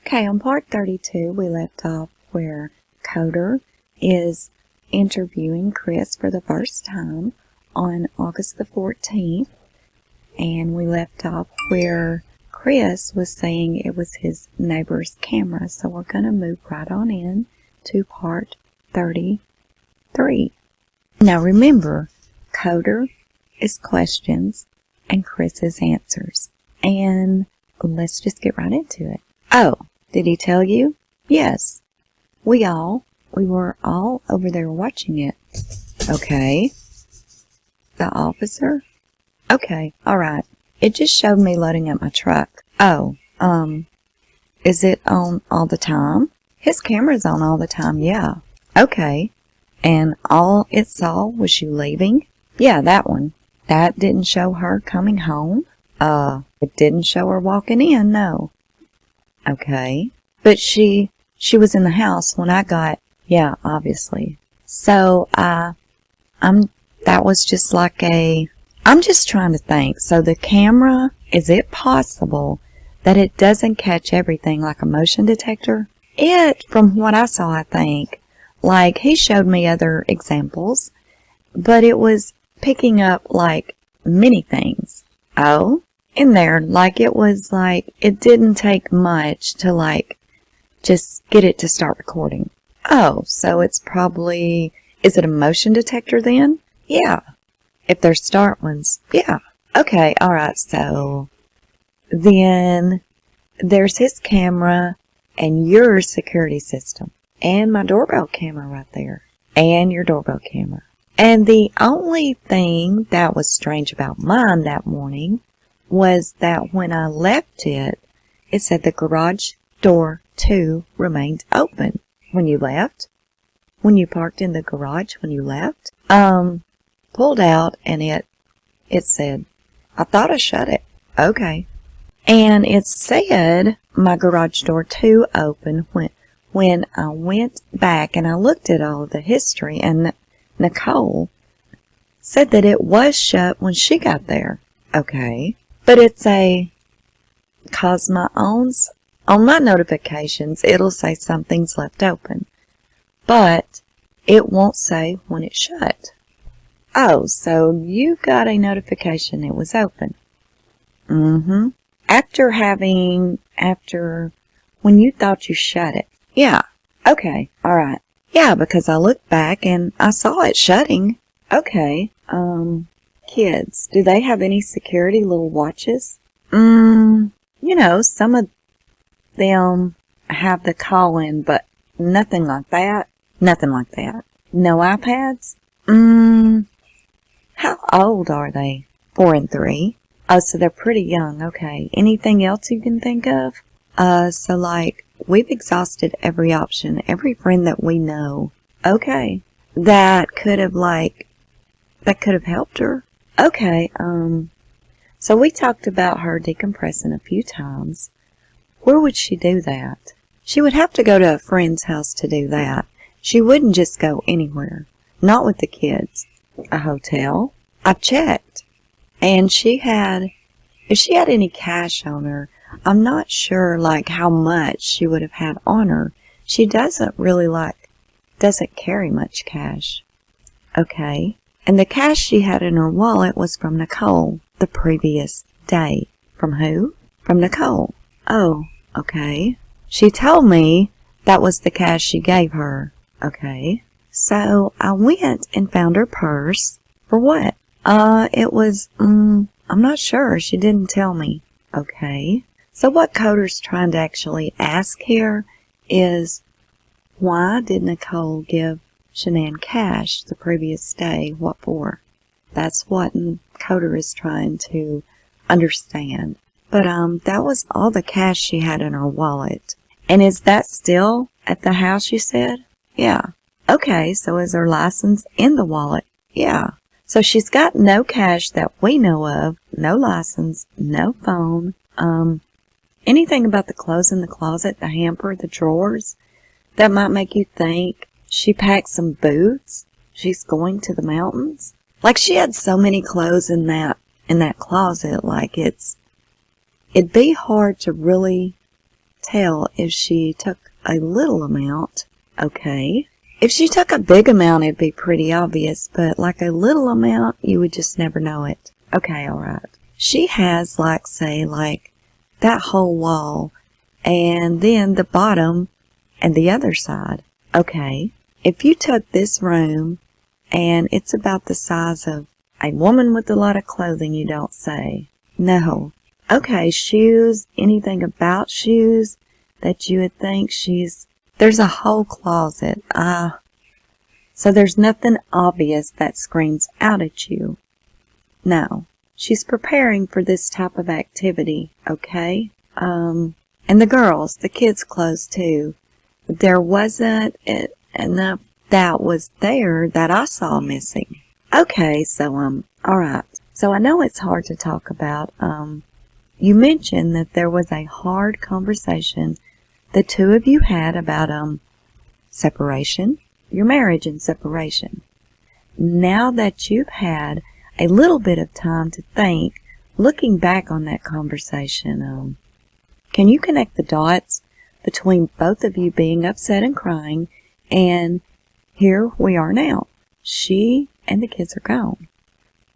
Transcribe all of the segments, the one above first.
Okay, on part 32, we left off where Coder is interviewing Chris for the first time on August the 14th, and we left off where Chris was saying it was his neighbor's camera, so we're going to move right on in to part 33. Now remember, Coder is questions and Chris is answers, and let's just get right into it. Oh, did he tell you? Yes. We were all over there watching it. Okay. The officer? Okay, alright. It just showed me loading up my truck. Oh, is it on all the time? His camera's on all the time, yeah. Okay. And all it saw was you leaving? Yeah, that one. That didn't show her coming home? It didn't show her walking in, no. Okay. But she was in the house when I got, yeah, obviously. So, that was just like I'm just trying to think. So the camera, is it possible that it doesn't catch everything like a motion detector? From what I saw, I think, like he showed me other examples, but it was picking up like many things. Oh? In there, like it was like, it didn't take much to like, just get it to start recording. Oh, so it's probably, is it a motion detector then? Yeah. If they're start ones, yeah. Okay, alright, so then there's his camera and your security system and my doorbell camera right there and your doorbell camera. And the only thing that was strange about mine that morning was that when I left it, it said the garage door 2 remained open. When you left? When you parked in the garage when you left? Pulled out and it said, I thought I shut it. Okay. And it said my garage door 2 open when I went back and I looked at all of the history, and Nicole said that it was shut when she got there. Okay. But it's cause on my notifications, it'll say something's left open, but it won't say when it's shut. Oh, so you got a notification it was open. Mm-hmm. After when you thought you shut it. Yeah. Okay. Alright. Yeah, because I looked back and I saw it shutting. Okay. Kids, do they have any security little watches? You know, some of them have the call-in, but nothing like that. Nothing like that. No iPads? How old are they? 4 and 3. Oh, so they're pretty young. Okay. Anything else you can think of? So like, we've exhausted every option, every friend that we know. Okay. That could have helped her. Okay, so we talked about her decompressing a few times. Where would she do that? She would have to go to a friend's house to do that. She wouldn't just go anywhere. Not with the kids. A hotel? I've checked. And if she had any cash on her, I'm not sure, like, how much she would have had on her. She doesn't carry much cash. Okay. And the cash she had in her wallet was from Nicole the previous day. From who? From Nicole. Oh, okay. She told me that was the cash she gave her. Okay. So I went and found her purse. For what? It was, I'm not sure. She didn't tell me. Okay. So what Coder's trying to actually ask here is, why did Nicole give Shanann cash the previous day? What for? That's what Coder is trying to understand. But that was all the cash she had in her wallet. And is that still at the house, you said? Yeah. Okay, so is her license in the wallet? Yeah. So she's got no cash that we know of, no license, no phone. Anything about the clothes in the closet, the hamper, the drawers that might make you think she packed some boots? She's going to the mountains? Like she had so many clothes in that closet, like it'd be hard to really tell if she took a little amount. Okay. If she took a big amount, it'd be pretty obvious, but like a little amount, you would just never know it. Okay, alright. She has, like, say, like, that whole wall, and then the bottom and the other side. Okay. If you took this room, and it's about the size of a woman with a lot of clothing, you don't say. No. Okay, shoes, anything about shoes that you would think there's a whole closet. So there's nothing obvious that screams out at you. No. She's preparing for this type of activity, okay? And the girls, the kids' clothes too. There wasn't enough that was there that I saw missing. Okay, so, alright. So I know it's hard to talk about. You mentioned that there was a hard conversation the two of you had about, separation, your marriage and separation. Now that you've had a little bit of time to think, looking back on that conversation, can you connect the dots between both of you being upset and crying, and here we are now? She and the kids are gone.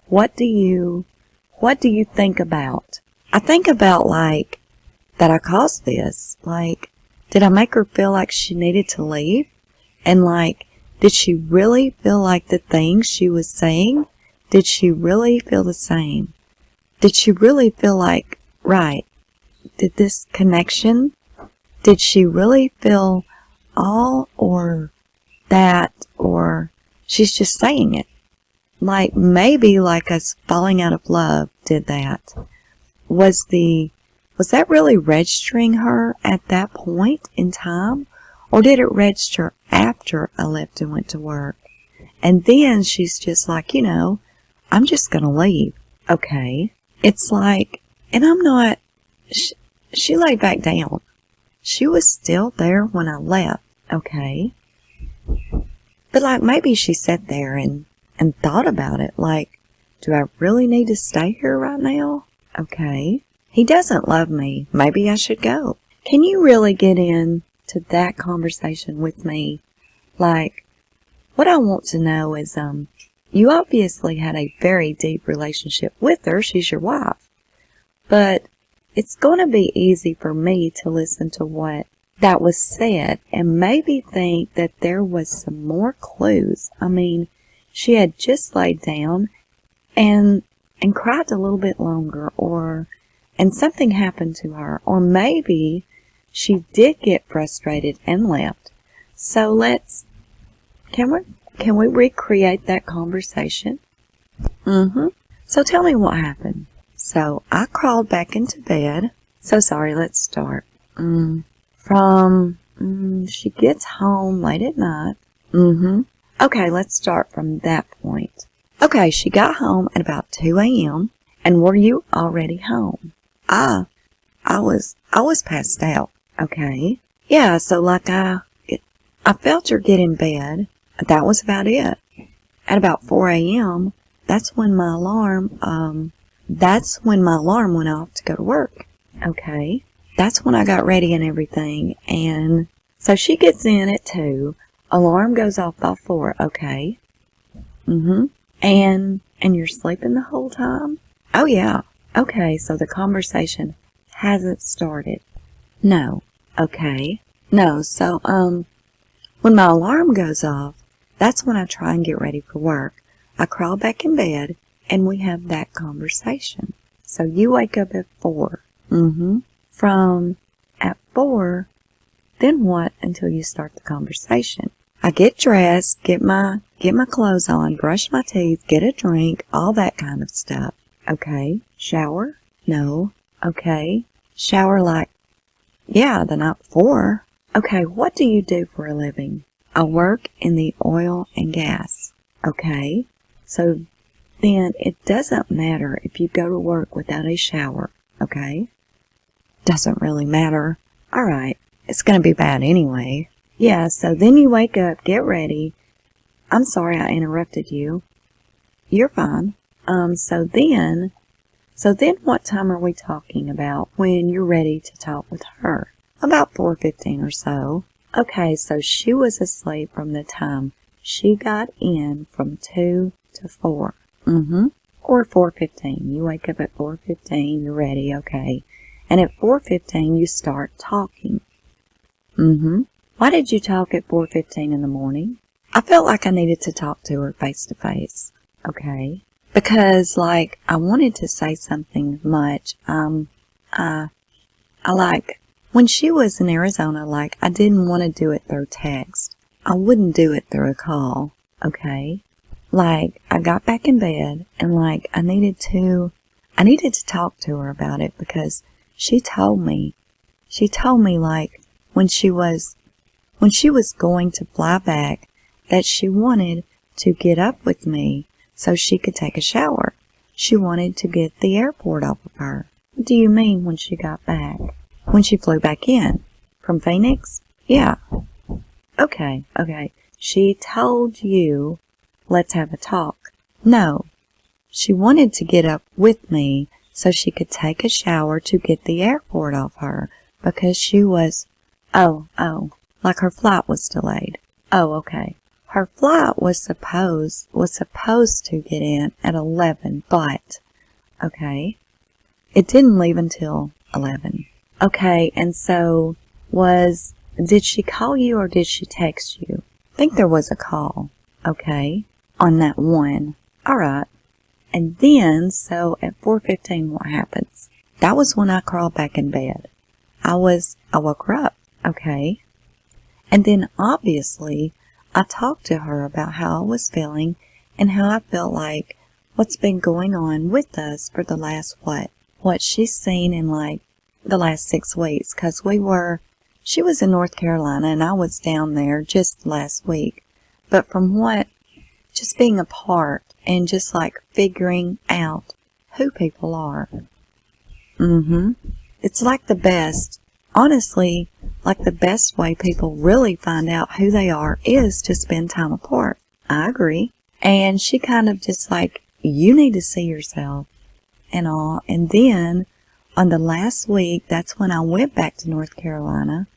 What do you think about? I think about, like, that I caused this. Like, did I make her feel like she needed to leave? And, like, did she really feel like the things she was saying? Did she really feel the same? Did she really feel like, right, did this connection, did she really feel all or that, or she's just saying it? Like, maybe like us falling out of love did that. Was that really registering her at that point in time? Or did it register after I left and went to work? And then she's just like, I'm just going to leave. Okay. It's like, and I'm not, she laid back down. She was still there when I left. Okay. But like maybe she sat there and thought about it. Like, do I really need to stay here right now? Okay. He doesn't love me. Maybe I should go. Can you really get into that conversation with me? Like, what I want to know is, you obviously had a very deep relationship with her. She's your wife. But it's going to be easy for me to listen to what that was said and maybe think that there was some more clues. I mean, she had just laid down and cried a little bit longer, and something happened to her, or maybe she did get frustrated and left. So can we recreate that conversation? So tell me what happened. So I crawled back into bed. So sorry, let's start. She gets home late at night. Okay, let's start from that point. Okay, she got home at about 2 a.m. And were you already home? I was passed out. Okay. Yeah, so like I felt her get in bed. That was about it. At about 4 a.m., that's when my alarm went off to go to work. Okay. That's when I got ready and everything. And so she gets in at 2. Alarm goes off by 4. Okay. And you're sleeping the whole time? Oh, yeah. Okay, so the conversation hasn't started. No. Okay. No, so, when my alarm goes off, that's when I try and get ready for work. I crawl back in bed, and we have that conversation. So you wake up at 4. From at 4, then what until you start the conversation? I get dressed, get my clothes on, brush my teeth, get a drink, all that kind of stuff. Okay. Shower? No. Okay. Shower like Yeah, the night before. Okay, what do you do for a living? I work in the oil and gas. Okay, so then it doesn't matter if you go to work without a shower. Okay? Doesn't really matter. Alright, it's gonna be bad anyway. Yeah, so then you wake up, get ready. I'm sorry I interrupted you. You're fine. So then what time are we talking about when you're ready to talk with her? About 4:15 or so. Okay, so she was asleep from the time she got in from 2 to 4. Or 4:15. You wake up at 4:15, you're ready, okay. And at 4:15 you start talking. Why did you talk at 4:15 in the morning? I felt like I needed to talk to her face to face. Okay. Because, like, I wanted to say something much. I like, when she was in Arizona, like, I didn't want to do it through text. I wouldn't do it through a call. Okay. Like, I got back in bed and, like, I needed to talk to her about it because she told me, like, when she was going to fly back, that she wanted to get up with me so she could take a shower. She wanted to get the airport off of her. What do you mean when she got back? When she flew back in? From Phoenix? Yeah. Okay. She told you, let's have a talk. No. She wanted to get up with me so she could take a shower to get the airport off her because she was, like her flight was delayed. Oh, okay. Her flight was supposed to get in at 11, but, okay, it didn't leave until 11. Okay, and so did she call you or did she text you? I think there was a call, okay, on that one. All right. And then, so at 4:15, what happens? That was when I crawled back in bed. I woke her up, okay. And then, obviously, I talked to her about how I was feeling and how I felt like what's been going on with us for the last, what she's seen in, like, the last 6 weeks. Because she was in North Carolina and I was down there just last week. But from just being apart and just, like, figuring out who people are. It's like the best. Honestly, like the best way people really find out who they are is to spend time apart. I agree. And she kind of just like, you need to see yourself and all. And then on the last week, that's when I went back to North Carolina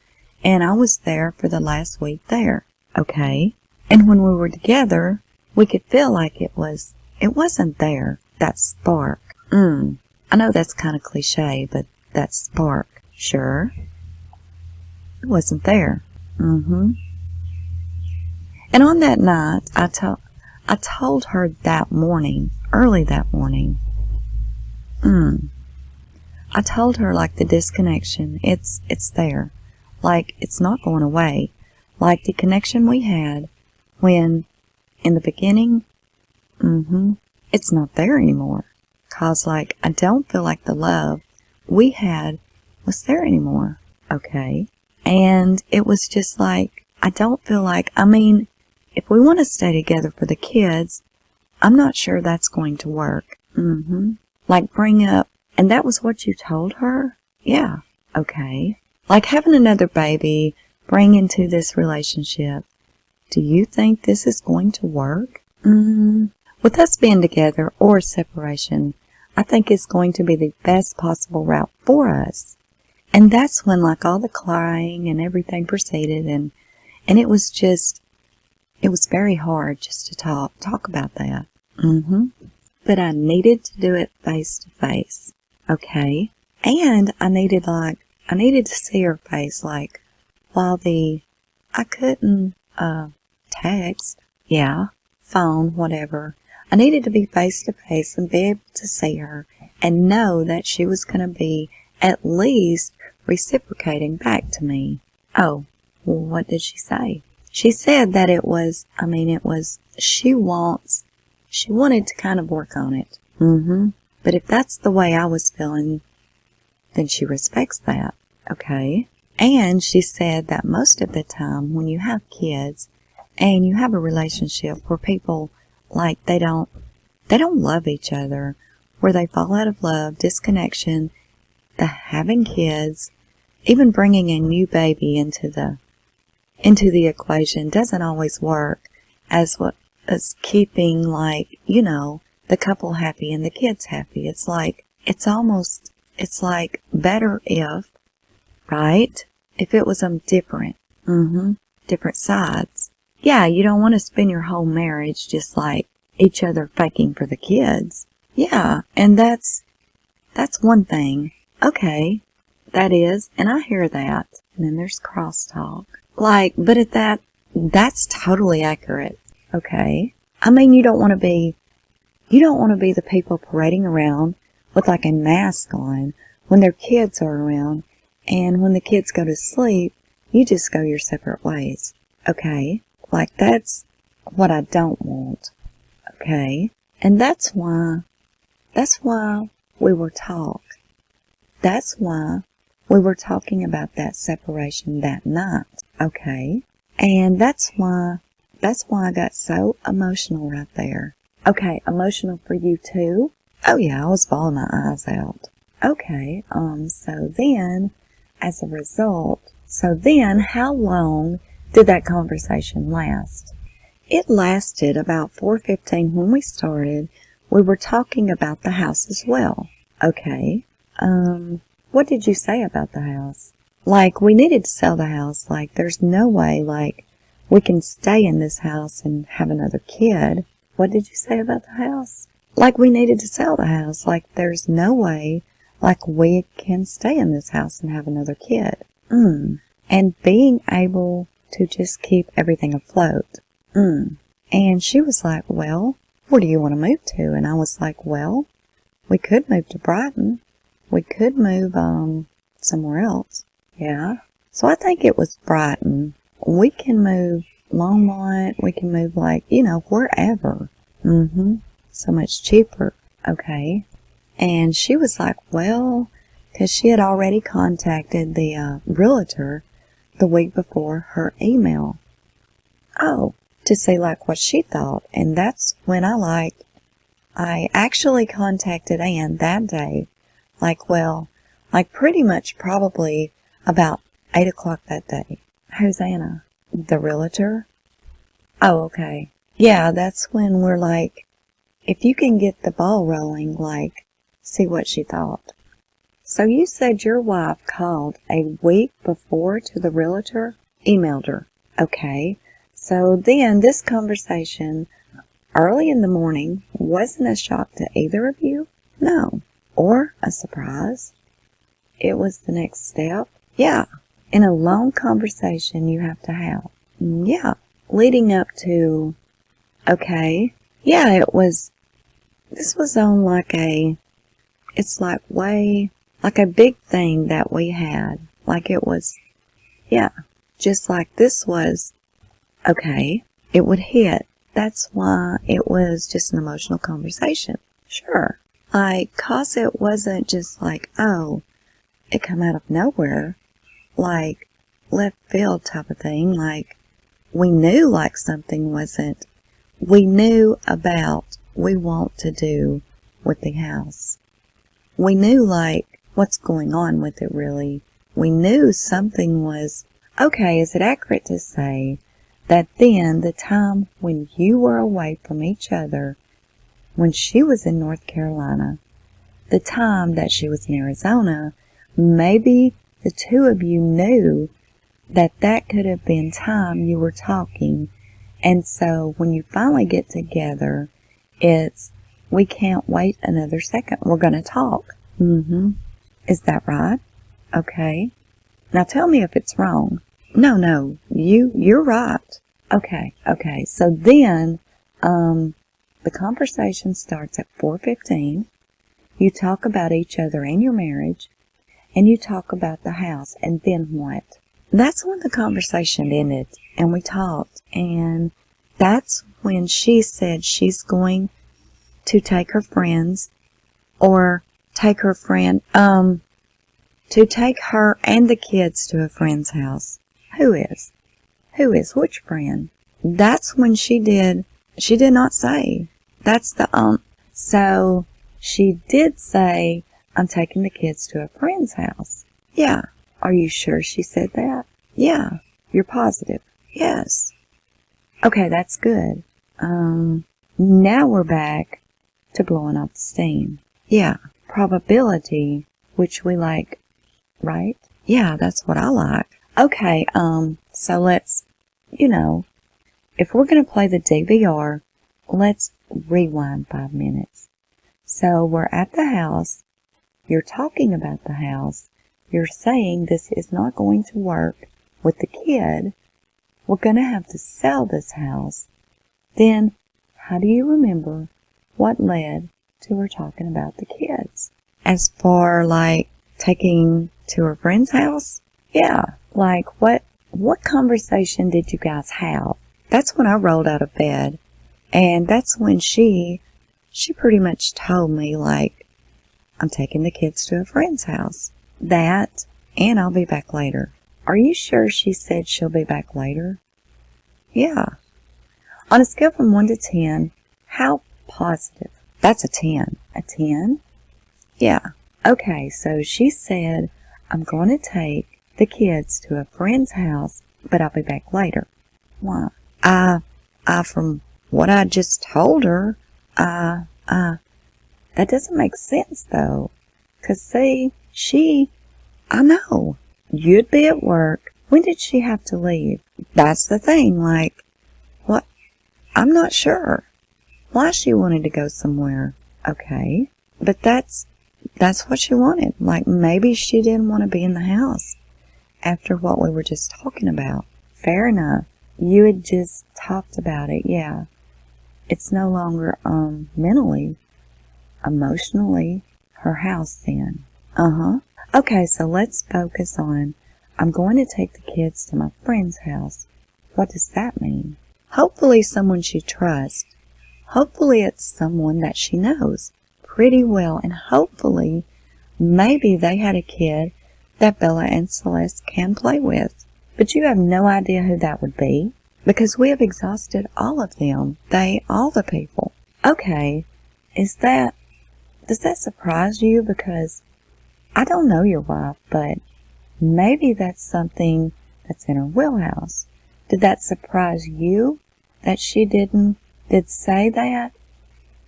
and I was there for the last week there. Okay. And when we were together, we could feel like it wasn't there. That spark. I know that's kind of cliche, but that spark. Sure. It wasn't there. And on that night, I told her that morning, early that morning, I told her, like, the disconnection, it's there. Like, it's not going away. Like the connection we had when, in the beginning, it's not there anymore. 'Cause, like, I don't feel like the love we had was there anymore. Okay. And it was just like, I don't feel like, I mean, if we want to stay together for the kids, I'm not sure that's going to work. Like bring up, and that was what you told her? Yeah. Okay. Like having another baby, bring into this relationship. Do you think this is going to work? With us being together or separation, I think it's going to be the best possible route for us. And that's when, like, all the crying and everything proceeded, and it was very hard just to talk about that. But I needed to do it face to face, okay? And I needed to see her face, like, while I couldn't, text, phone, whatever. I needed to be face to face and be able to see her and know that she was going to be at least reciprocating back to me. Oh, well, what did she say? She said that she wanted to kind of work on it. But if that's the way I was feeling, then she respects that. Okay. And she said that most of the time when you have kids and you have a relationship where people, like, they don't love each other, where they fall out of love, disconnection, the having kids, even bringing a new baby into the equation doesn't always work as keeping, like, you know, the couple happy and the kids happy. It's like better if, right? If it was different. Different sides. Yeah, you don't want to spend your whole marriage just like each other faking for the kids. Yeah, and that's one thing. Okay, that is, and I hear that. And then there's crosstalk. Like, but that's totally accurate. Okay. I mean, you don't want to be the people parading around with like a mask on when their kids are around, and when the kids go to sleep, you just go your separate ways. Okay? Like, that's what I don't want. Okay? And that's why we were taught. That's why we were talking about that separation that night. Okay? And that's why I got so emotional right there. Okay, emotional for you too? Oh yeah, I was bawling my eyes out. Okay, so then, as a result, how long did that conversation last? It lasted about 4:15 when we started. We were talking about the house as well. Okay, what did you say about the house? Like, we needed to sell the house. Like, there's no way, like, we can stay in this house and have another kid. What did you say about the house? Like, we needed to sell the house. Like, there's no way, like, we can stay in this house and have another kid. And being able to just keep everything afloat. And she was like, well, where do you want to move to? And I was like, well, we could move to Brighton. We could move, somewhere else. Yeah. So I think it was Brighton. We can move Longmont. We can move, like, you know, wherever. So much cheaper. Okay. And she was like, well, because she had already contacted the realtor the week before her email. Oh, to say, like, what she thought. And that's when I actually contacted Ann that day. Like, well, like, pretty much probably about 8 o'clock that day. Who's Anna? The realtor? Oh, okay. Yeah, that's when we're like, if you can get the ball rolling, like, see what she thought. So you said your wife called a week before to the realtor? Emailed her. Okay. So then this conversation early in the morning wasn't a shock to either of you? No. Or a surprise? It was the next step? Yeah. In a long conversation you have to have. Yeah. Leading up to, okay. Yeah, this was on like it's like way, like a big thing that we had. Like it was, yeah. Just like this was, okay, it would hit. That's why it was just an emotional conversation. Sure. Like, 'cause it wasn't just like, oh, it come out of nowhere. Like, left field type of thing. Like, we knew like something wasn't, we knew about we want to do with the house. We knew like what's going on with it really. We knew something was, okay, is it accurate to say that then the time when you were away from each other, when she was in North Carolina, the time that she was in Arizona, maybe the two of you knew that that could have been time you were talking. And so when you finally get together, it's, we can't wait another second. We're going to talk. Is that right? Okay. Now tell me if it's wrong. No, you're right. Okay. So then, the conversation starts at 4:15. You talk about each other and your marriage, and you talk about the house, and then what? That's when the conversation ended, and we talked, and that's when she said she's going to take her friends, or take her friend, To take her and the kids to a friend's house. Who is? Which friend? That's when she did not say. That's the, so she did say, I'm taking the kids to a friend's house. Yeah. Are you sure she said that? Yeah. You're positive? Yes. Okay, that's good. Now we're back to blowing off the steam. Yeah. Probability, which we like, right? Yeah, that's what I like. Okay, so let's, if we're going to play the DVR, let's rewind 5 minutes. So we're at the house. You're talking about the house. You're saying this is not going to work with the kid. We're going to have to sell this house. Then, how do you remember what led to her talking about the kids? As far like taking to her friend's house? Yeah, like what conversation did you guys have? That's when I rolled out of bed. And that's when she pretty much told me, like, I'm taking the kids to a friend's house. That, and I'll be back later. Are you sure she said she'll be back later? Yeah. On a scale from 1 to 10, how positive? That's a 10. A 10? Yeah. Okay, so she said, I'm going to take the kids to a friend's house, but I'll be back later. Why? From what I just told her, that doesn't make sense though. 'Cause see, I know, you'd be at work. When did she have to leave? That's the thing, like, what? I'm not sure why she wanted to go somewhere. Okay, but that's what she wanted. Like, maybe she didn't want to be in the house after what we were just talking about. Fair enough. You had just talked about it, yeah. It's no longer, mentally, emotionally, her house then. Okay, so let's focus on, I'm going to take the kids to my friend's house. What does that mean? Hopefully someone she trusts. Hopefully it's someone that she knows pretty well. And hopefully, maybe they had a kid that Bella and Celeste can play with. But you have no idea who that would be, because we have exhausted all of them. All the people. Okay, does that surprise you? Because I don't know your wife, but maybe that's something that's in her wheelhouse. Did that surprise you that she did say that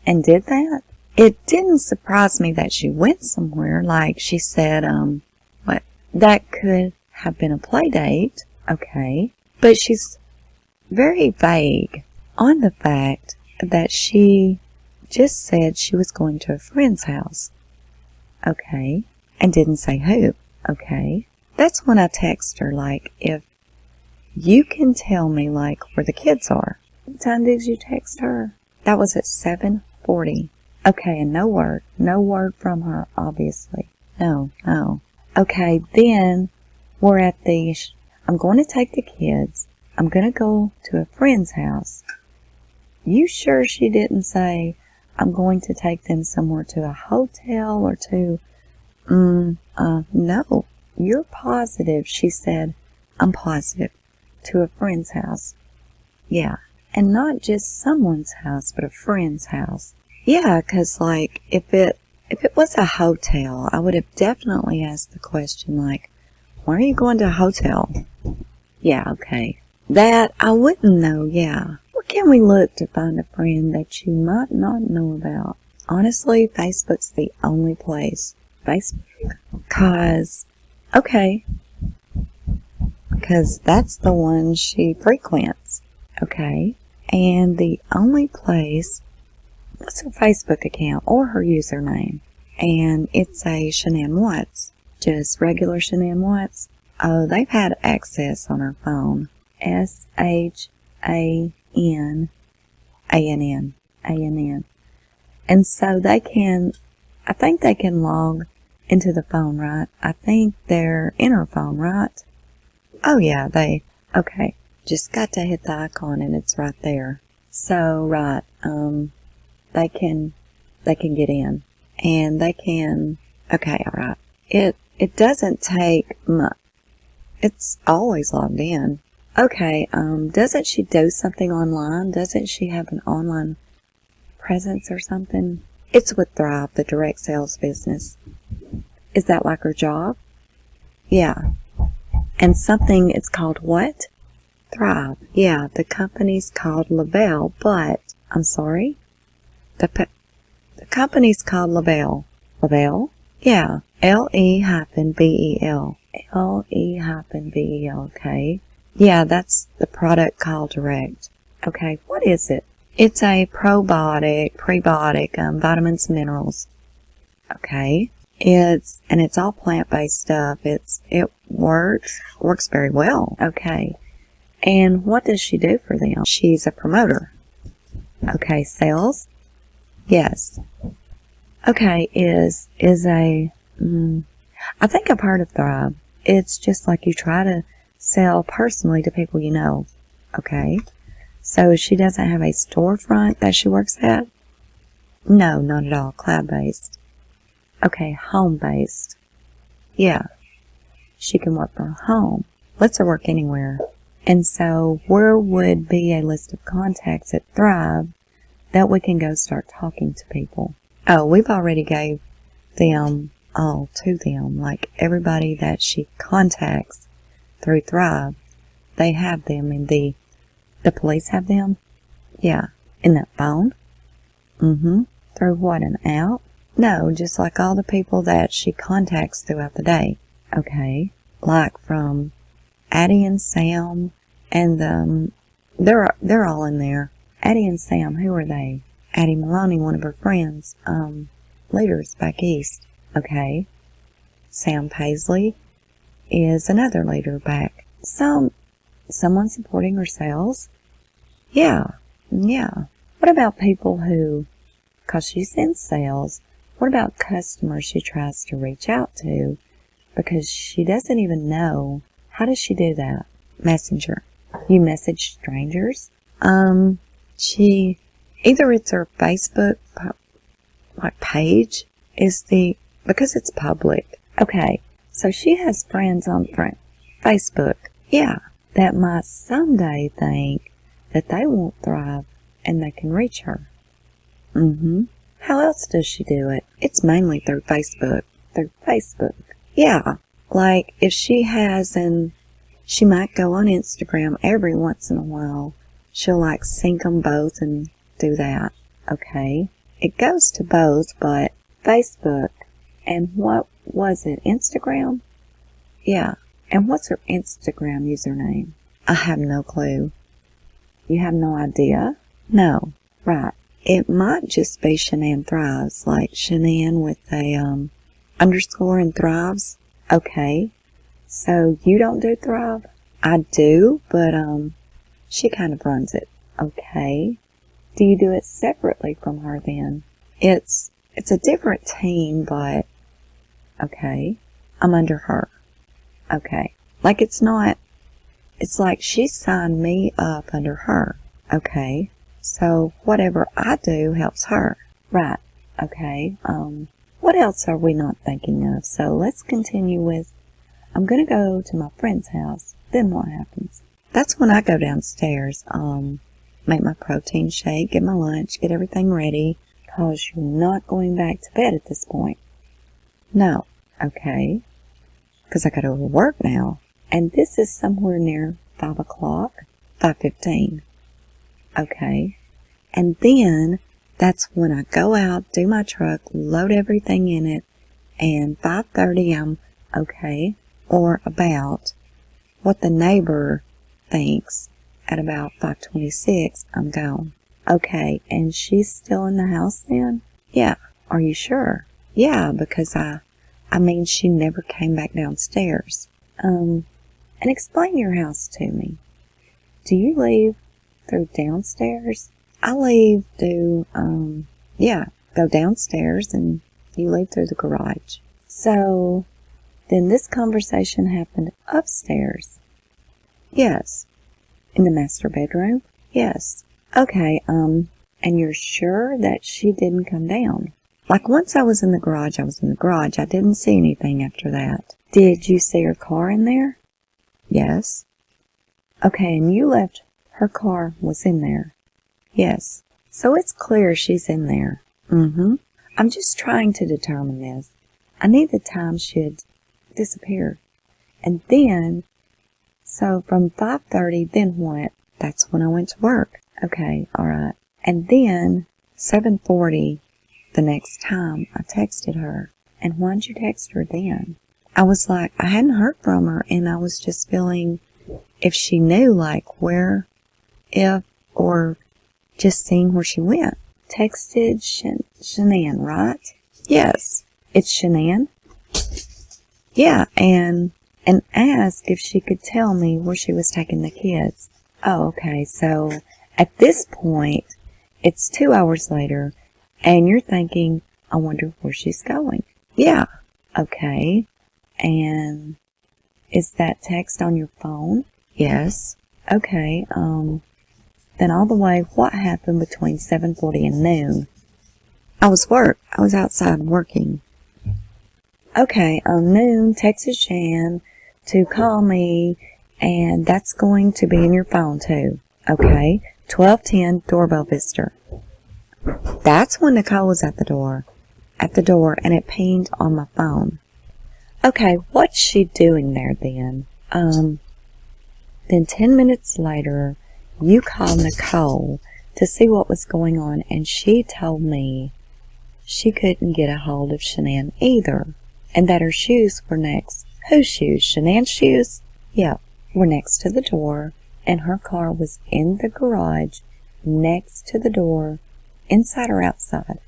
and did that? It didn't surprise me that she went somewhere, like she said, that could have been a play date, okay, but she's very vague on the fact that she just said she was going to a friend's house, okay, and didn't say who, okay. That's when I text her, like, if you can tell me, like, where the kids are. What time did you text her? That was at 7:40. Okay, and no word from her, obviously. No. Okay, then we're at I'm going to take the kids. I'm going to go to a friend's house. You sure she didn't say, I'm going to take them somewhere to a hotel or to, no. You're positive, she said. I'm positive. To a friend's house. Yeah. And not just someone's house, but a friend's house. Yeah, 'cause like, if it was a hotel, I would have definitely asked the question, like, why are you going to a hotel? Yeah, okay. That I wouldn't know, yeah. Where can we look to find a friend that you might not know about? Honestly, Facebook's the only place. Facebook. 'Cause, okay. 'Cause that's the one she frequents. Okay. And the only place, what's her Facebook account or her username? And it's a Shanann Watts. Just regular Shanann Watts. Oh, they've had access on her phone. SHANANN. And so I think they can log into the phone, right? I think they're in her phone, right? Oh yeah, okay. Just got to hit the icon and it's right there. So, right, they can get in. And they can, okay, alright. It doesn't take much. It's always logged in. Okay, doesn't she do something online? Doesn't she have an online presence or something? It's with Thrive, the direct sales business. Is that like her job? Yeah. And something, it's called what? Thrive. Yeah, the company's called Lavelle, but, I'm sorry? The company's called Lavelle. Lavelle? Yeah. L-E-B-E-L. L-E-B-E-L, okay. Yeah, that's the product called Direct. Okay, what is it? It's a probiotic, prebiotic, vitamins and minerals. Okay. It's all plant-based stuff. It works very well. Okay. And what does she do for them? She's a promoter. Okay, sales? Yes. Okay, is a, I think I've heard of Thrive. It's just like you try to sell personally to people you know. Okay. So she doesn't have a storefront that she works at? No, not at all. Cloud-based. Okay, home-based. Yeah. She can work from home. Lets her work anywhere. And so where would be a list of contacts at Thrive that we can go start talking to people? Oh, we've already gave them all to them. Like everybody that she contacts through Thrive, they have them in the police have them? Yeah. In that phone? Through what, an app? No, just like all the people that she contacts throughout the day. Okay. Like from Addie and Sam and they're all in there. Addie and Sam, who are they? Addie Maloney, one of her friends, leaders back east. Okay. Sam Paisley is another leader back. Someone supporting her sales? Yeah. What about people who, cause she's in sales, what about customers she tries to reach out to? Because she doesn't even know. How does she do that? Messenger. You message strangers? Either it's her Facebook page because it's public. Okay, so she has friends on Facebook. Yeah, that might someday think that they won't thrive and they can reach her. How else does she do it? It's mainly through Facebook. Yeah, like if she she might go on Instagram every once in a while. She'll like sync them both and do that. Okay. It goes to both, but Facebook and what was it? Instagram? Yeah. And what's her Instagram username? I have no clue. You have no idea? No. Right. It might just be Shanann Thrives, like Shanann with a underscore and Thrives. Okay. So you don't do Thrive? I do, but she kind of runs it. Okay. Do you do it separately from her then? It's a different team, but okay. I'm under her. Okay. Like it's like she signed me up under her. Okay. So whatever I do helps her. Right. Okay. What else are we not thinking of? So let's continue with, I'm going to go to my friend's house. Then what happens? That's when I go downstairs, make my protein shake, get my lunch, get everything ready, because you're not going back to bed at this point. No. Okay. Because I got to go to work now. And this is somewhere near 5 o'clock, 5:15. Okay. And then that's when I go out, do my truck, load everything in it, and 5:30 I'm okay, or about what the neighbor thinks. At about 5:26 I'm gone. Okay, and she's still in the house then? Yeah. Are you sure? Yeah, because I mean she never came back downstairs. And explain your house to me. Do you leave through downstairs? I go downstairs and you leave through the garage. So, then this conversation happened upstairs. Yes. In the master bedroom? Yes. Okay, and you're sure that she didn't come down? Like, once I was in the garage, I was in the garage. I didn't see anything after that. Did you see her car in there? Yes. Okay, and you left her car was in there? Yes. So it's clear she's in there. Mm-hmm. I'm just trying to determine this. I need the time she had disappeared. And then, so from 5:30, then what? That's when I went to work. Okay, alright. And then, 7:40, the next time, I texted her. And why'd you text her then? I was like, I hadn't heard from her, and I was just feeling if she knew, like, where, if, or just seeing where she went. Texted Shanann, right? Yes. It's Shanann? Yeah, and asked if she could tell me where she was taking the kids. Oh, okay, so at this point, it's 2 hours later, and you're thinking, I wonder where she's going. Yeah, okay, and is that text on your phone? Yes. Okay, then all the way, what happened between 7:40 and noon? I was outside working. Okay, noon, texted Shan to call me, and that's going to be in your phone too. Okay, 12:10, doorbell visitor. That's when Nicole was at the door, and it pinged on my phone. Okay, what's she doing there then? Then 10 minutes later, you called Nicole to see what was going on, and she told me she couldn't get a hold of Shanann either, and that her shoes were next. Whose shoes? Shanann's shoes? Yeah, were next to the door, and her car was in the garage next to the door, inside or outside?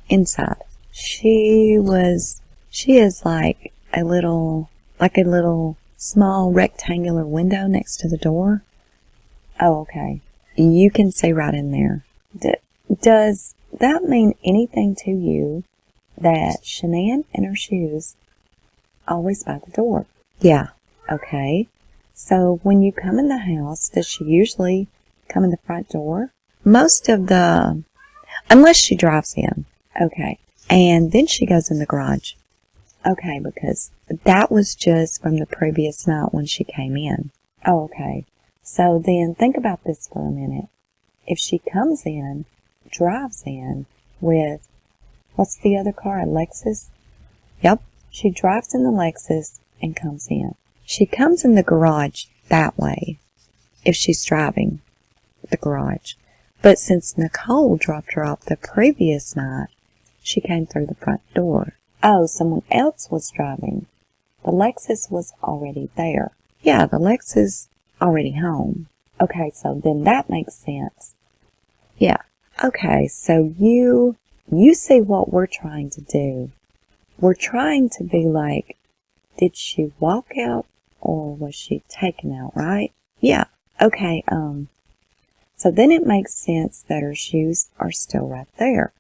Inside. She is like a little small rectangular window next to the door. Oh, okay. You can see right in there. Does that mean anything to you that Shanann and her shoes always by the door? Yeah. Okay. So when you come in the house, does she usually come in the front door? Unless she drives in. Okay. And then she goes in the garage. Okay, because that was just from the previous night when she came in. Oh, okay. So then think about this for a minute. If she comes in, drives in with, what's the other car, a Lexus? Yep. She drives in the Lexus and comes in. She comes in the garage that way, if she's driving the garage. But since Nicole dropped her off the previous night, she came through the front door. Oh, someone else was driving. The Lexus was already there. Yeah, the Lexus already home. Okay, so then that makes sense. Yeah. Okay, so you see what we're trying to do. We're trying to be like, did she walk out or was she taken out, right? Yeah. Okay, so then it makes sense that her shoes are still right there.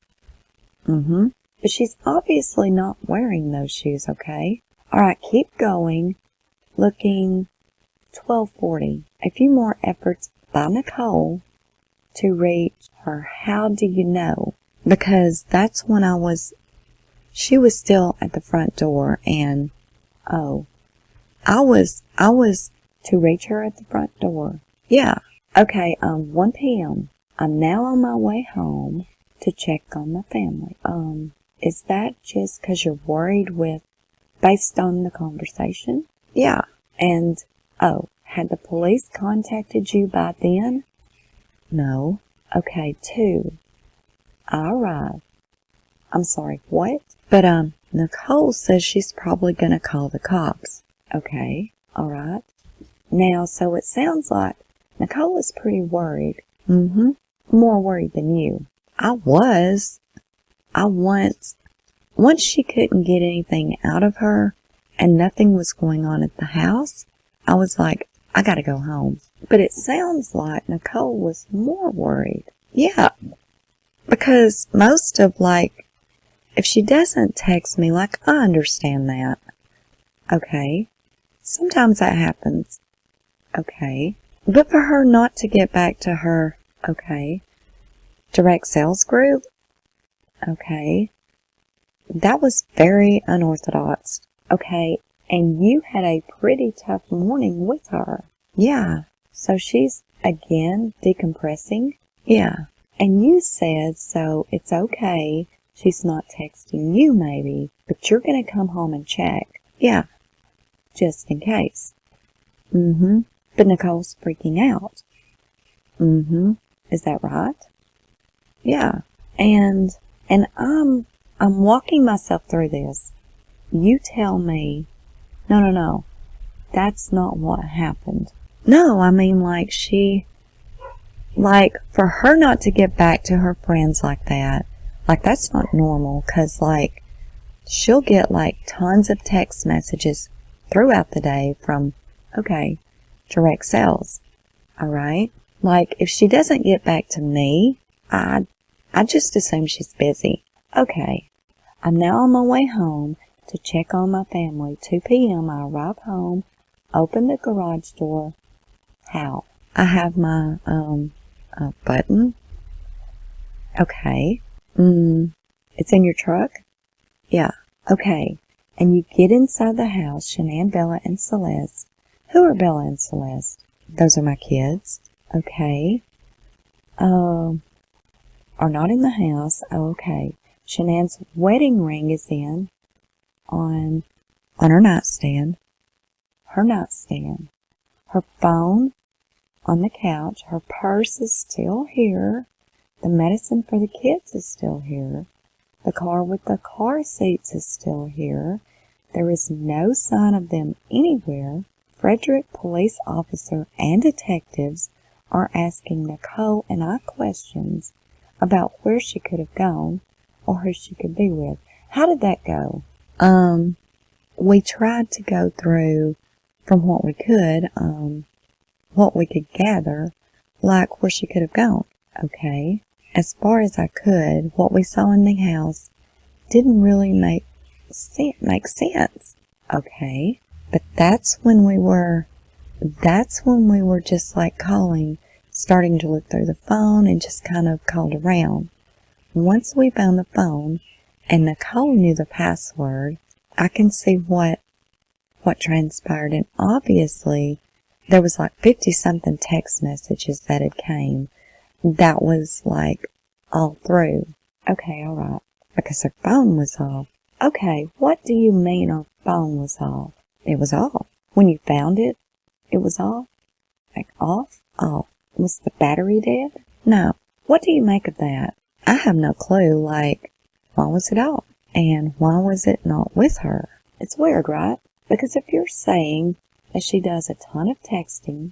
Mm-hmm. But she's obviously not wearing those shoes, okay? Alright, keep going. Looking 12:40. A few more efforts by Nicole to reach her. How do you know? Because that's when she was still at the front door, and I was to reach her at the front door. Yeah. Okay, 1 p.m. I'm now on my way home to check on my family. Is that just 'cause you're worried based on the conversation? Yeah. And, had the police contacted you by then? No. Okay, 2. I arrived. I'm sorry, what? But, Nicole says she's probably gonna call the cops. Okay, alright. Now, so it sounds like Nicole is pretty worried. Mm-hmm. More worried than you. Once she couldn't get anything out of her and nothing was going on at the house, I was like, I gotta go home. But it sounds like Nicole was more worried. Yeah. Because if she doesn't text me, I understand that. Okay. Sometimes that happens. Okay. But for her not to get back to her, okay, direct sales group, okay, that was very unorthodox. Okay, and you had a pretty tough morning with her. Yeah, so she's again decompressing. Yeah, and you said so it's okay. She's not texting you maybe, but you're going to come home and check. Yeah, just in case. But Nicole's freaking out. Is that right? Yeah. And I'm walking myself through this. You tell me, no, that's not what happened. No, I mean, like, for her not to get back to her friends like that, like, that's not normal, 'cause, like, she'll get, like, tons of text messages throughout the day from, direct sales. Alright? Like, if she doesn't get back to me, I just assume she's busy. Okay. I'm now on my way home to check on my family. 2 p.m. I arrive home, open the garage door. How? I have my, button. Okay. It's in your truck? Yeah. Okay. And you get inside the house, Shanann, Bella, and Celeste. Who are Bella and Celeste? Those are my kids. Okay. Are not in the house. Oh, okay. Shanann's wedding ring is on her nightstand. Her nightstand. Her phone on the couch. Her purse is still here. The medicine for the kids is still here. The car with the car seats is still here. There is no sign of them anywhere. Frederick police officer and detectives are asking Nicole and I questions about where she could have gone or who she could be with. How did that go? We tried to go through from what we could gather, like where she could have gone. Okay. As far as I could, what we saw in the house didn't really make sense. Okay. But that's when we were just like starting to look through the phone and just kind of called around. Once we found the phone and Nicole knew the password, I can see what transpired. And obviously there was like 50-something text messages that had came. That was like all through. Okay, all right. Because her phone was off. Okay, what do you mean her phone was off? It was off. When you found it, it was off? Like off? Off. Was the battery dead? No. What do you make of that? I have no clue, like, why was it off? And why was it not with her? It's weird, right? Because if you're saying that she does a ton of texting,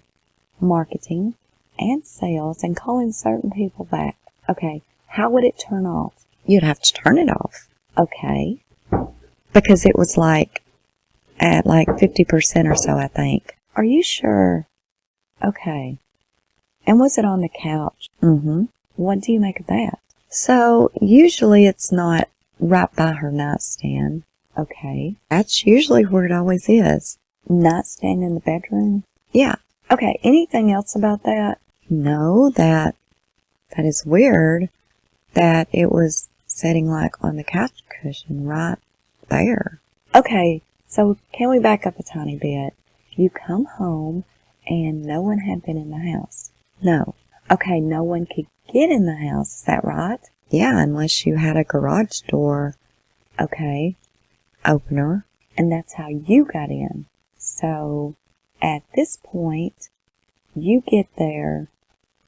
marketing, and sales, and calling certain people back, okay, how would it turn off? You'd have to turn it off. Okay. Because it was like, at like 50% or so, I think. Are you sure? Okay. And was it on the couch? What do you make of that? So, usually it's not right by her nightstand. Okay. That's usually where it always is. Nightstand in the bedroom? Yeah. Okay, anything else about that? No, that is weird that it was sitting like on the couch cushion right there. Okay, so can we back up a tiny bit? You come home and no one had been in the house. No. Okay, no one could get in the house, is that right? Yeah, unless you had a garage door, okay, opener, and that's how you got in. So, at this point, you get there,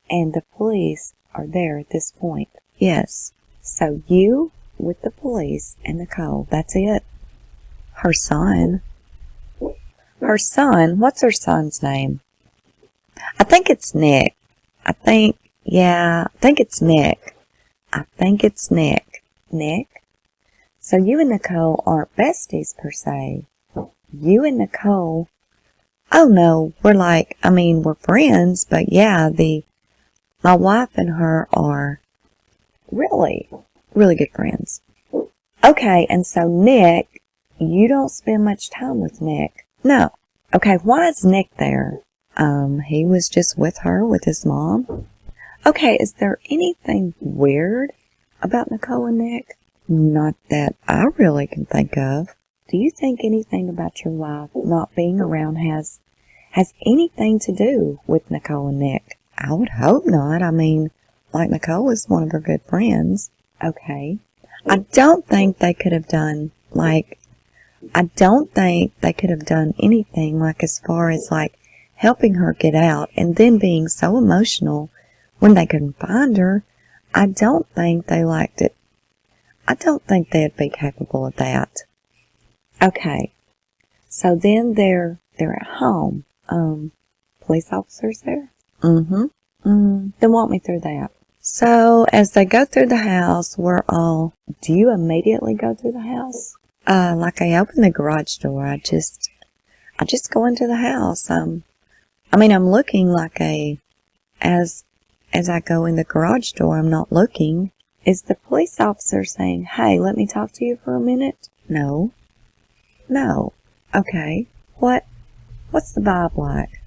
and the police are there at this point. Yes. So, you with the police and Nicole, that's it. Her son, what's her son's name? I think it's Nick. I think it's Nick. Nick? So you and Nicole aren't besties per se. You and Nicole, oh no, we're friends, but yeah, my wife and her are really, really good friends. Okay, and so Nick, you don't spend much time with Nick. No. Okay, why is Nick there? He was just with her, with his mom. Okay, is there anything weird about Nicole and Nick? Not that I really can think of. Do you think anything about your wife not being around has anything to do with Nicole and Nick? I would hope not. I mean, like, Nicole is one of her good friends. Okay. I don't think they could have done, anything, like, as far as, like, helping her get out and then being so emotional when they couldn't find her. I don't think they liked it. I don't think they'd be capable of that. Okay. So then they're at home. Police officers there? Mm-hmm. Then walk me through that. So, as they go through the house, do you immediately go through the house? Like, I open the garage door, I just go into the house. I'm looking like as I go in the garage door, I'm not looking. Is the police officer saying, "Hey, let me talk to you for a minute"? No. Okay. What's the vibe like?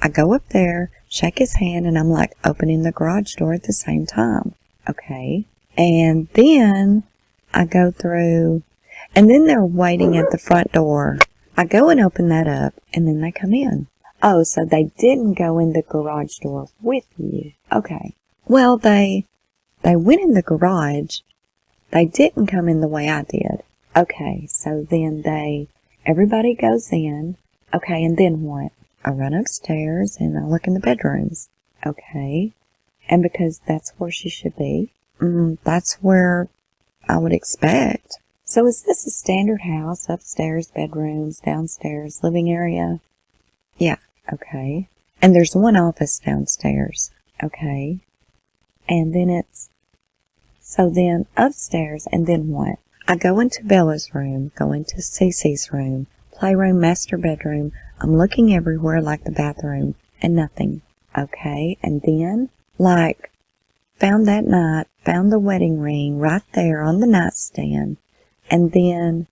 I go up there, shake his hand, and I'm like opening the garage door at the same time. Okay. And then I go through, and then they're waiting at the front door. I go and open that up, and then they come in. Oh, so they didn't go in the garage door with you. Okay. Well, they went in the garage. They didn't come in the way I did. Okay, so then everybody goes in. Okay, and then what? I run upstairs and I look in the bedrooms. Okay, and because that's where she should be, that's where I would expect. So is this a standard house? Upstairs, bedrooms, downstairs, living area? Yeah, okay. And there's one office downstairs. Okay. And then so then upstairs, and then what? I go into Bella's room, go into Cece's room, playroom, master bedroom. I'm looking everywhere like the bathroom, and nothing. Okay, and then, found the wedding ring right there on the nightstand. And then,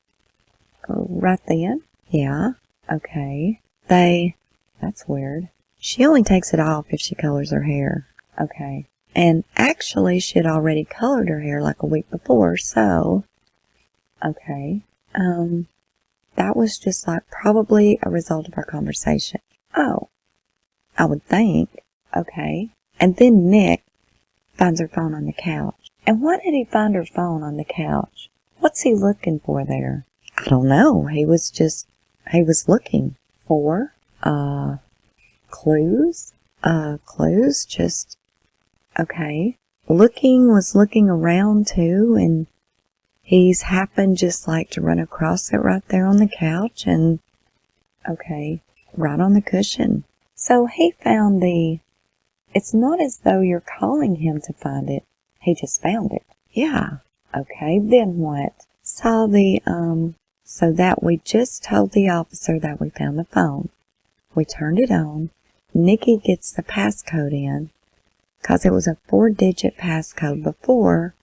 right then? Yeah, okay. That's weird. She only takes it off if she colors her hair. Okay. And actually, she had already colored her hair like a week before, so, okay. That was just probably a result of our conversation. Oh, I would think. Okay. And then Nick finds her phone on the couch. And why did he find her phone on the couch? What's he looking for there? I don't know. He was looking for, clues? Clues? Just, okay. Was looking around too, and he's happened just to run across it right there on the couch and, okay, right on the cushion. So he found it's not as though you're calling him to find it. He just found it. Yeah. Okay, then what? So that we just told the officer that we found the phone. We turned it on. Nikki gets the passcode in, 'cause it was a 4-digit passcode before,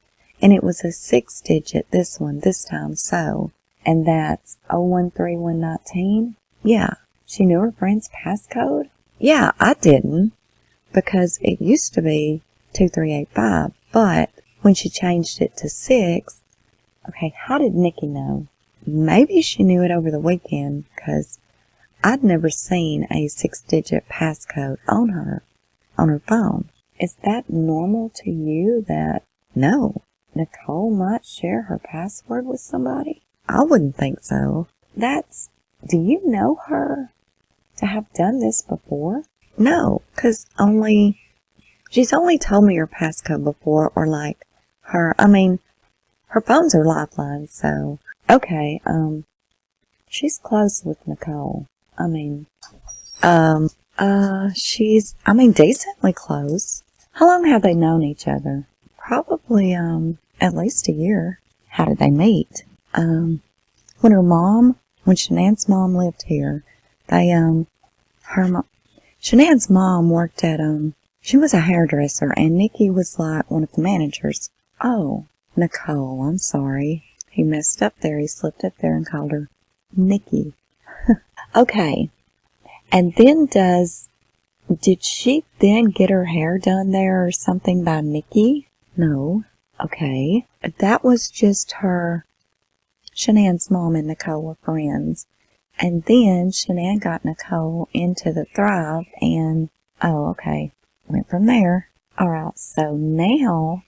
and it was a 6-digit this time, so. And that's 013119? Yeah. She knew her friend's passcode? Yeah, I didn't, because it used to be 2385, but when she changed it to 6, okay, how did Nikki know? Maybe she knew it over the weekend, 'cause I'd never seen a 6-digit passcode on her phone. Is that normal to you that, no, Nicole might share her password with somebody? I wouldn't think so. Do you know her to have done this before? No, 'cause she's only told me her passcode before, or her phones are lifelines, so, okay, she's close with Nicole. She's decently close. How long have they known each other? Probably, at least a year. How did they meet? When Shanann's mom lived here, Shanann's mom worked at, she was a hairdresser, and Nikki was one of the managers. Oh, Nicole, I'm sorry. He messed up there. He slipped up there and called her Nikki. Okay. And then did she then get her hair done there or something by Nikki? No. Okay. That was just her. Shanann's mom and Nicole were friends. And then Shanann got Nicole into the Thrive and, oh, okay, went from there. All right, so now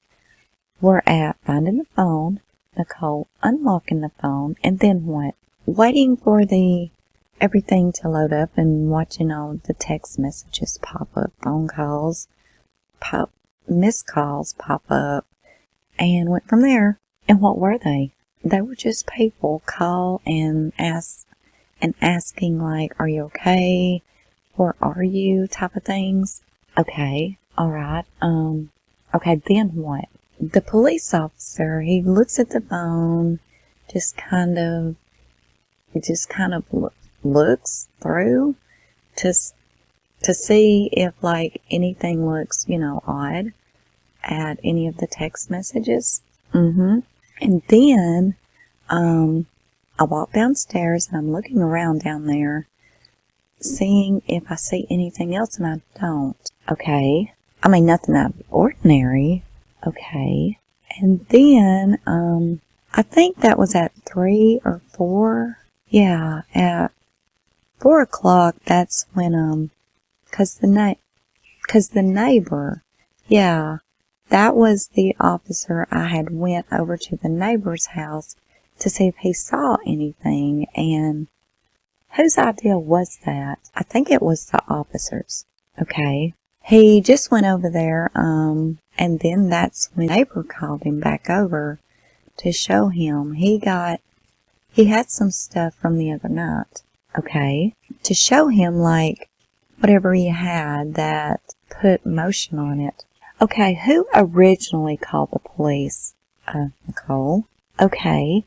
we're at finding the phone, Nicole unlocking the phone, and then what? Waiting for everything to load up and watching all the text messages pop up, phone calls, missed calls pop up, and went from there. And what were they? They were just people call and asking like, are you okay? Where are you? Type of things. Okay. All right. Okay. Then what? The police officer, he looks at the phone, just kind of looks through to see if like anything looks, odd at any of the text messages. And then, I walk downstairs and I'm looking around down there, seeing if I see anything else, and I don't. Okay. I mean, nothing out of the ordinary. Okay. And then, I think that was at 3 or 4. Yeah, at 4 o'clock, that's when, cause the neighbor, yeah, that was the officer. I had went over to the neighbor's house to see if he saw anything, and whose idea was that? I think it was the officer's. Okay. He just went over there, and then that's when the neighbor called him back over to show him. He had some stuff from the other night. Okay. To show him like whatever he had that put motion on it. Okay, who originally called the police? Nicole. Okay,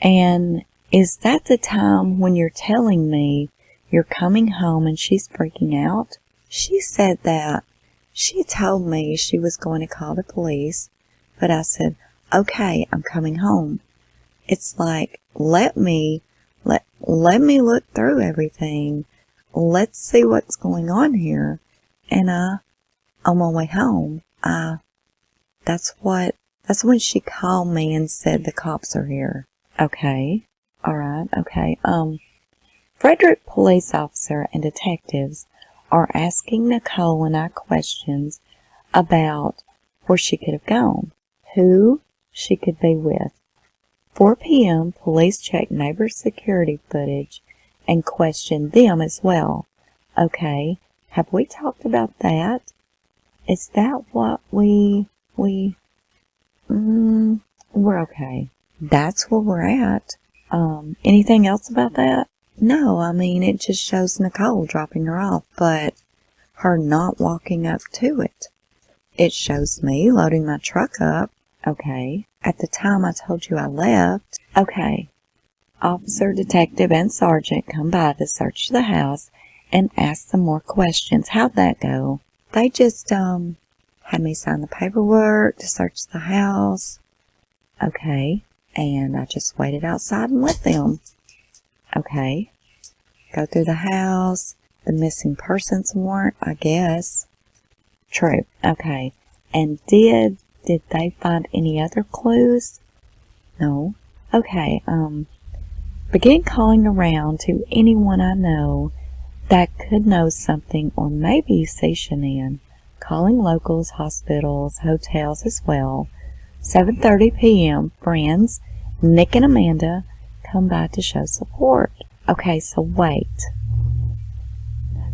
and is that the time when you're telling me you're coming home and she's freaking out? She said that. She told me she was going to call the police, but I said, okay, I'm coming home. It's like, let me look through everything. Let's see what's going on here. And on my way home, that's when she called me and said the cops are here. Okay. All right. Okay. Frederick police officer and detectives are asking Nicole and I questions about where she could have gone, who she could be with. 4 p.m., police check neighbors' security footage and question them as well. Okay. Have we talked about that? Is that what we're okay. That's where we're at. Anything else about that? No, I mean, it just shows Nicole dropping her off, but her not walking up to it. It shows me loading my truck up. Okay. At the time I told you I left. Okay. Officer, detective, and sergeant come by to search the house and ask some more questions. How'd that go? They just, had me sign the paperwork to search the house. Okay. And I just waited outside and with them. Okay. Go through the house. The missing persons warrant, I guess. True. Okay. And did they find any other clues? No. Okay. Begin calling around to anyone I know that could know something or maybe see Shanann. Calling locals, hospitals, hotels as well. 7:30 p.m. Friends, Nick and Amanda come by to show support. Okay, so wait.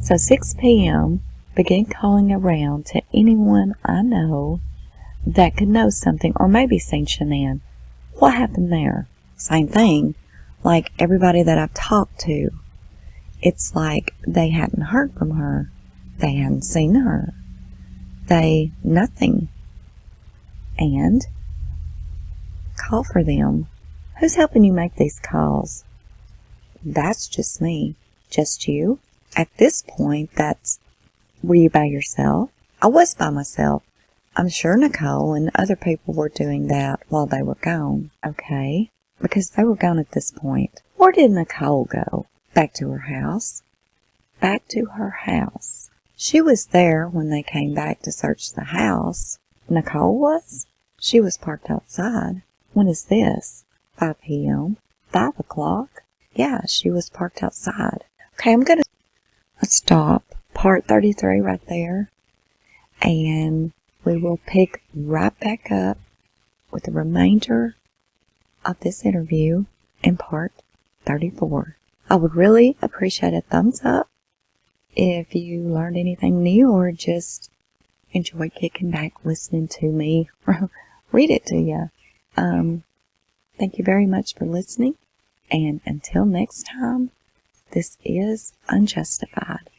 So 6 p.m. Begin calling around to anyone I know that could know something or maybe seen Shanann. What happened there? Same thing. Like everybody that I've talked to. It's like they hadn't heard from her. They hadn't seen her. Nothing. And call for them. Who's helping you make these calls? That's just me. Just you? At this point, were you by yourself? I was by myself. I'm sure Nicole and other people were doing that while they were gone. Okay. Because they were gone at this point. Where did Nicole go? Back to her house? Back to her house. She was there when they came back to search the house. Nicole was? She was parked outside. When is this? 5 p.m. 5 o'clock? Yeah, she was parked outside. Okay, I'm going to stop part 33 right there, and we will pick right back up with the remainder of this interview in part 34. I would really appreciate a thumbs up if you learned anything new or just enjoyed kicking back listening to me read it to you. Thank you very much for listening, and until next time, this is Unjustified.